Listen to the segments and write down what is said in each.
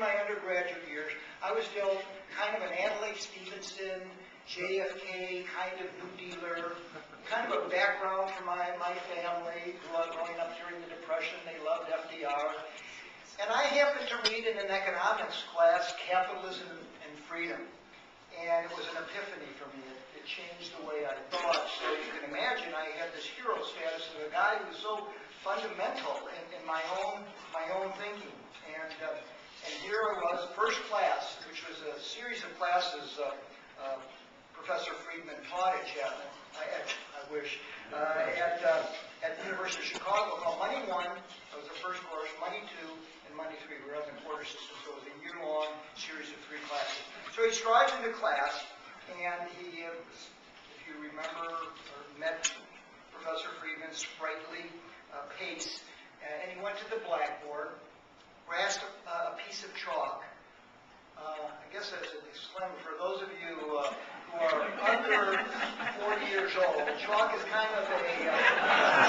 my undergraduate years, I was still kind of an Adlai Stevenson, JFK kind of New Dealer, kind of a background for my family, growing up during the Depression. They loved FDR. And I happened to read in an economics class, Capitalism and Freedom. And it was an epiphany for me. It changed the way I thought. So you can imagine I had this hero status of a guy who was so fundamental in my own thinking. And here I was, first class, which was a series of classes Professor Friedman taught at Chapman, I wish, at the University of Chicago, called Money 1, that was the first course, Money 2, and Money 3. We were up in Porter System, so it was a year-long series of 3 classes. So he strides into class, and he, if you remember or met Professor Friedman's sprightly pace, and he went to the blackboard, grasped a piece of chalk. I guess as a disclaimer, for those of you who are under 40 years old, chalk is kind of a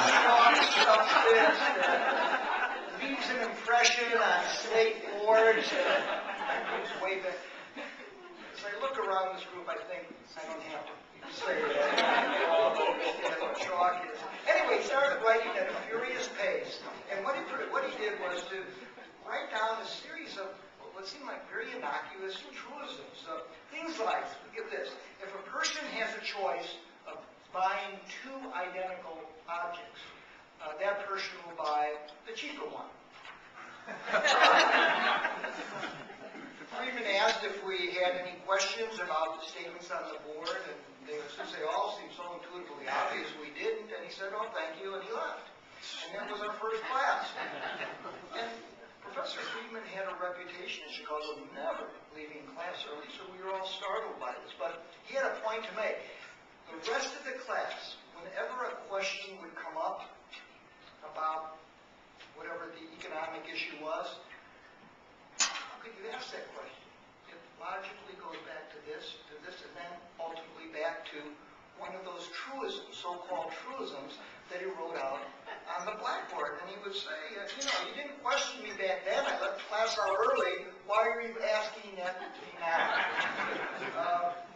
strong substance that leaves an impression on slate boards. As I look around this group, I think I don't have to say that. What chalk is. Anyway, he started writing at a furious pace, and what he did was to write down a series of what seemed like very innocuous truisms. Things like, get this, if a person has a choice of buying 2 identical objects, that person will buy the cheaper one. Friedman asked if we had any questions about the statements on the board, and since they all seemed so intuitively obvious, we didn't, and he said, "Oh, thank you," and he left. And that was our first class. And Professor Friedman had a reputation in Chicago of never leaving class early, so we were all startled by this. But he had a point to make. The rest of the class, whenever a question would come up about whatever the economic issue was, how could you ask that question? It logically goes back to this, and then ultimately back to one of those truisms, so-called truisms, that he wrote out on the blackboard. And he would say, you didn't question me back then. I left class out early. Why are you asking that to me now?